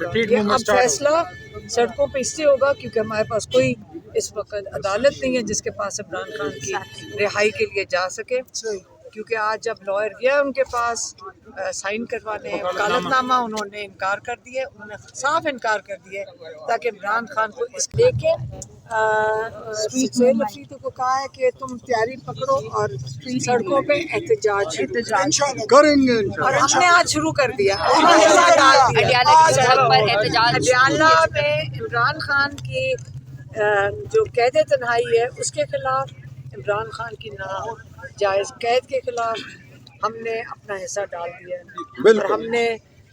होगा। ये अब फैसला सड़कों पे इससे होगा क्योंकि हमारे पास कोई इस वक्त अदालत नहीं है जिसके पास इमरान खान की रिहाई के लिए जा सके। क्योंकि आज जब लॉयर गया उनके पास साइन करवाने वकालतनामा, उन्होंने इनकार कर दिया, उन्होंने साफ इनकार कर दिया ताकि इमरान खान को इस लेके लफीदों को कहा है कि तुम तैयारी पकड़ो और सड़कों पे एहतजाज करेंगे और हमने आज शुरू कर दिया। अडियाला में इमरान खान की जो कैद तन्हाई है उसके खिलाफ, इमरान खान की नाजायज़ कैद के खिलाफ हमने अपना हिस्सा डाल दिया है और हमने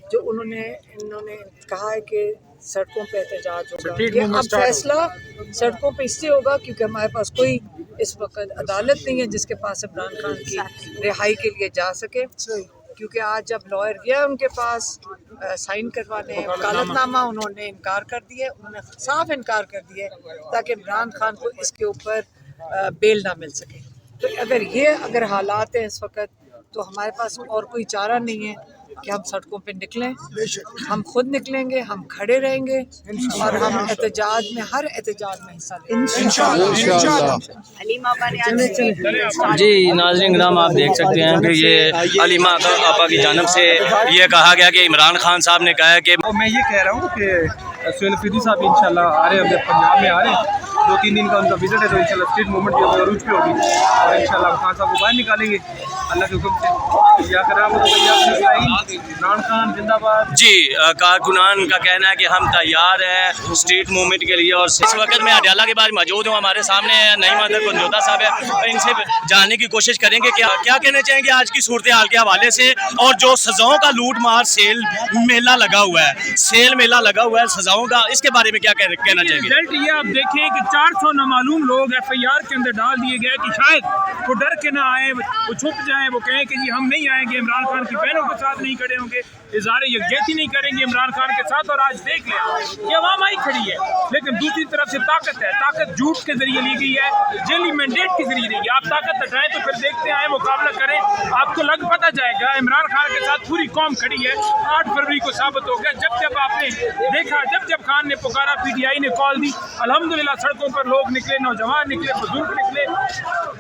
जो इन्होंने कहा है कि सड़कों पे एहतजाज होगा। ये अब फैसला सड़कों पे इससे होगा क्योंकि हमारे पास कोई इस वक्त अदालत नहीं है जिसके पास इमरान खान की रिहाई के लिए जा सके। क्योंकि आज जब लॉयर गया उनके पास साइन करवाने वकालतनामा, उन्होंने इनकार कर दिया, उन्होंने साफ इनकार कर दिया ताकि इमरान खान को इसके ऊपर बेल ना मिल सके। तो अगर हालात हैं इस वक्त तो हमारे पास और कोई चारा नहीं है कि हम सड़कों पे निकलें। हम खुद निकलेंगे, हम खड़े रहेंगे और हम एहतजाज में, हर एहतजाज में हिस्सा लेंगे इंशाअल्लाह। जी नाज़रीन ग्राम, आप देख सकते हैं कि ये अलीमा आपा की जानिब से ये कहा गया कि इमरान खान साहब ने कहा है कि मैं ये कह रहा हूँ कि सुहेल अफरीदी साहब इंशाल्लाह आ रहे हैं, पंजाब में आ रहे हैं, 2-3 दिन का उनका विजिट है, तो इंशाल्लाह स्ट्रीट मूवमेंट जो है अरूज पे होगी और इंशाल्लाह खान साहब को बाहर निकालेंगे अल्लाह के हुक्म से। इमरान खान जिंदाबाद। जी कारकुनान का कहना है कि हम तैयार हैं स्ट्रीट मूवमेंट के लिए। और इस वक्त मैं अडियाला के बाद मौजूद हूँ, हमारे सामने नईम अदर कुंजोता साहब है, इनसे जानने की कोशिश करेंगे कि क्या कहना चाहेंगे आज की सूरत हाल के हवाले से। और जो सजाओं का लूट मार सेल मेला लगा हुआ है, सेल मेला लगा हुआ है सजाओं का, इसके बारे में क्या कहना चाहेंगे? रिजल्ट ये आप देखें कि 400 नामालूम लोग FIR के अंदर डाल दिए गए कि शायद वो डर के ना आए, वो छुप जाएं, वो कहें कि जी हम नहीं आएंगे, इमरान खान की बहनों के साथ नहीं खड़े होंगे, इज़हार यकजहती नहीं करेंगे इमरान खान के साथ। और आज देख लें कि अवाम आई खड़ी है, लेकिन दूसरी तरफ से ताकत है, ताकत झूठ के जरिए ली गई है, जेली मैंडेट के जरिए ली गई। आप ताकत हटाएं तो फिर देखते आए, मुकाबला करें, आपको लग पता जाएगा इमरान खान के साथ पूरी कौम खड़ी है। 8 फरवरी को साबित हो गया, जब आपने देखा, जब खान ने पुकारा, PTI ने कॉल दी, अल्हम्दुलिल्लाह सड़कों पर लोग निकले, नौजवान निकले, बुजुर्ग निकले,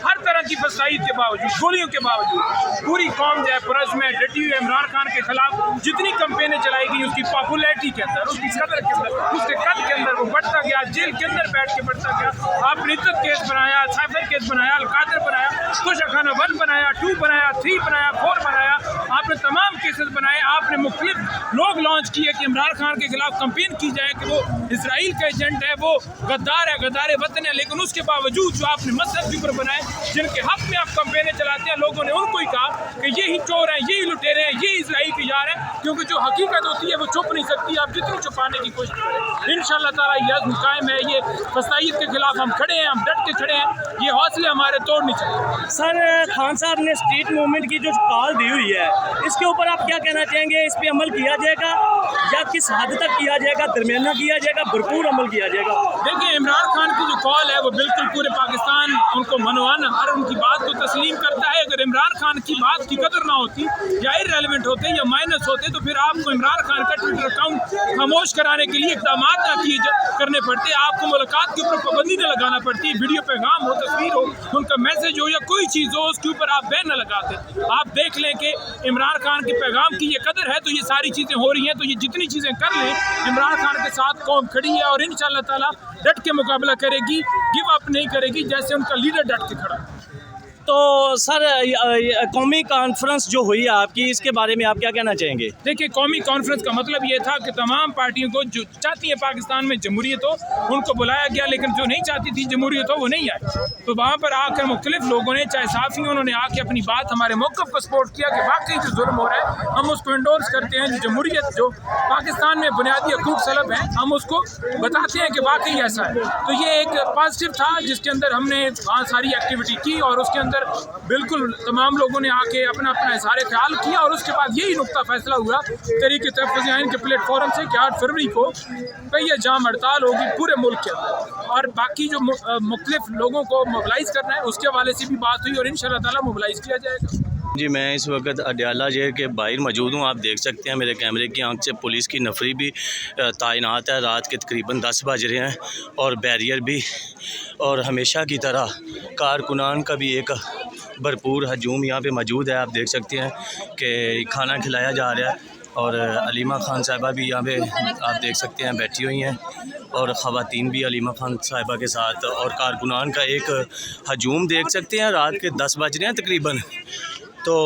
हर तरह की फसाइद के बावजूद, गोलियों के बावजूद पूरी कौम जो है पुरज़्म में डटी हुई है इमरान खान के खिलाफ। जितनी कैंपेनें चलाई गई उसकी पॉपुलैरिटी के अंदर, उसकी कदर के अंदर, उसके कद के अंदर वो बढ़ता गया, जेल के अंदर बैठ के बढ़ता गया। आपने इज्जत केस बनाया, साइफर केस बनाया, अलकादर बनाया, तोशाखाना 1 बनाया, 2 बनाया, 3 बनाया, 4 बनाया, आपने तमाम केसेस बनाए। आपने मुख्तलिफ लोग लॉन्च किए कि इमरान खान के खिलाफ कैंपेन की जाए कि वो इसराइल का एजेंट है, वो गद्दार है, गद्दार वतन है। लेकिन उसके बावजूद जो आपने मजहब के ऊपर बनाए, जिनके हक में आप कैंपेनें चलाते हैं, लोगों ने उनको ही कहा कि ये ही चोर हैं, ये ही लुटेरे हैं, ये इसराइल के यार हैं, क्योंकि जो हकीकत होती है वो छुप नहीं सकती। आप जितनी छुपाने की कोशिश करें, इंशाअल्लाह ताला ये अज़्म कायम है। ये फसाइद के खिलाफ हम खड़े हैं, हम डट के खड़े हैं, ये हौसले हमारे तोड़ नहीं चाहिए। सर खान साहब ने स्ट्रीट मूवमेंट की जो कॉल दी हुई है, इसके ऊपर आप क्या कहना चाहेंगे? इस पर अमल किया जाएगा या किस हद तक किया जाएगा? दरमियाना किया जाएगा, भरपूर अमल किया जाएगा? देखिए, इमरान खान की जो कॉल है वो बिल्कुल पूरे पाकिस्तान उनको मनवाना और उनकी बात को तस्लीम करता है। अगर इमरान खान की बात की कदर ना होती या इररेलेवेंट होते या माइनस होते तो फिर आपको इमरान खान का ट्विटर अकाउंट खामोश कराने के लिए इक़दाम ना करने पड़ते, आपको मुलाकात के ऊपर पाबंदी न लगाना पड़ती, वीडियो पैगाम हो, तस्वीर हो, उनका मैसेज हो या कोई चीज़ हो, उसके ऊपर आप बैन न लगाते। आप देख लें कि इमरान खान के पैगाम की ये कदर है तो ये सारी चीज़ें हो रही हैं। तो ये जितनी चीज़ें कर लें, इमरान खान के साथ कौम खड़ी है और इंशाअल्लाह ताला डट के मुकाबला करेगी, गिव अप नहीं करेगी, जैसे उनका लीडर डट के खड़ा है। तो सर कौमी कॉन्फ्रेंस जो हुई आपकी, इसके बारे में आप क्या कहना चाहेंगे? देखिए, कौमी कॉन्फ्रेंस का मतलब ये था कि तमाम पार्टियों को जो चाहती है पाकिस्तान में जमहूरियत हो उनको बुलाया गया, लेकिन जो नहीं चाहती थी जमहूरियत हो वो नहीं आए। तो वहाँ पर आकर मुख्तलिफ लोगों ने, चाहे साफ़ी, उन्होंने आके अपनी बात, हमारे मौक़िफ़ को सपोर्ट किया कि वाकई जो जुल्म हो रहा है हम उसको इंडोर्स करते हैं। जमहूरियत जो पाकिस्तान में बुनियादी हकूक़ सलब है, हम उसको बताते हैं कि वाकई ऐसा है। तो ये एक पॉजिटिव था जिसके अंदर हमने वहाँ सारी एक्टिविटी की और उसके अंदर बिल्कुल तमाम लोगों ने आके अपना अपना इज़हार ख्याल किया। और उसके बाद यही नुक्ता फैसला हुआ तहरीक-ए-तहफ़्फ़ुज़ आइन के प्लेटफॉर्म से कि 8 फरवरी को पहिया जाम हड़ताल होगी पूरे मुल्क के अंदर, और बाकी जो मुख्तलिफ लोगों को मोबिलाइज़ करना है उसके हवाले से भी बात हुई और इंशाअल्लाह ताला मोबिलाइज़ किया जाएगा। जी मैं इस वक्त अडयाला जेल के बाहर मौजूद हूँ। आप देख सकते हैं मेरे कैमरे की आंख से पुलिस की नफरी भी तैनात है। रात के तकरीबन 10 बज रहे हैं और बैरियर भी, और हमेशा की तरह कारकुनान का भी एक भरपूर हजूम यहाँ पे मौजूद है। आप देख सकते हैं कि खाना खिलाया जा रहा है और अलीमा खान साहिबा भी यहाँ पे आप देख सकते हैं बैठी हुई हैं, और ख़वातीन भी अलीमा खान साहिबा के साथ, और कारकुनान का एक हजूम देख सकते हैं। रात के 10 बज रहे हैं तकरीबन। तो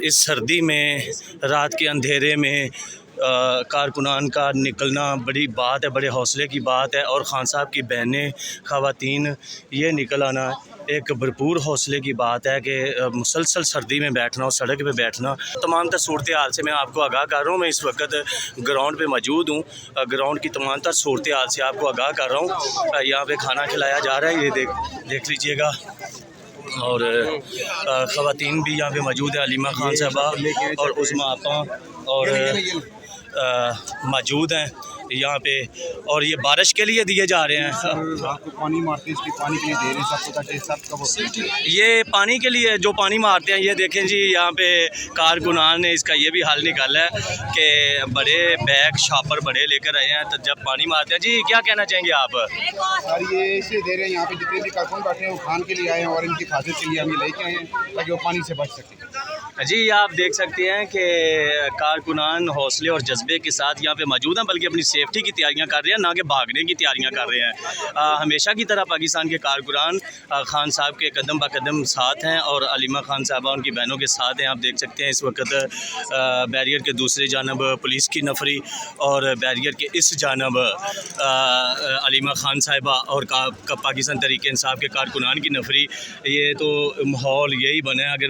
इस सर्दी में, रात के अंधेरे में कारकुनान का निकलना बड़ी बात है, बड़े हौसले की बात है। और ख़ान साहब की बहनें, ख़वातीन ये निकल आना एक भरपूर हौसले की बात है कि मुसलसल सर्दी में बैठना और सड़क पे बैठना। तमाम तर सूरत हाल से मैं आपको आगाह कर रहा हूँ। मैं इस वक्त ग्राउंड पे मौजूद हूँ। ग्राउंड की तमाम तर सूरत हाल से आपको आगाह कर रहा हूँ। यहाँ पे खाना खिलाया जा रहा है, ये देख लीजिएगा। और ख़वातीन भी यहाँ पे मौजूद है, अलीमा खान साहबा और उस्मा आपा और मौजूद हैं यहाँ पे। और ये बारिश के लिए दिए जा रहे हैं। आपको पानी मारते हैं, इसकी पानी के लिए दे रहे हैं सबको, ताकि सब कब ये पानी के लिए जो पानी मारते हैं, ये देखें जी यहाँ पे कारकुनान ने इसका ये भी हल निकाला है कि बड़े बैग शापर बड़े लेकर आए हैं, तो जब पानी मारते हैं। जी क्या कहना चाहेंगे आप? सर ये इसलिए दे रहे हैं, यहाँ पे जितने भी कारकुन बैठे हैं वो खान के लिए आए हैं और इनकी हिफाजत के लिए हम ये लेके आए हैं ताकि वो पानी से बच सकें। जी आप देख सकते हैं कि कारकुनान हौसले और जज्बे के साथ यहाँ पे मौजूद हैं, बल्कि अपनी सेफ्टी की तैयारियां कर रहे हैं, ना कि भागने की तैयारियां कर रहे हैं। हमेशा की तरह पाकिस्तान के कारकुनान खान साहब के कदम ब कदम साथ हैं और अलीमा खान साहबा उनकी बहनों के साथ हैं। आप देख सकते हैं इस वक्त बैरियर के दूसरी जानब पुलिस की नफरी और बैरियर के इस जानब अलीमा खान साहबा और पाकिस्तान तहरीक इंसाफ के कारकुनान की नफरी। ये तो माहौल यही बना है। अगर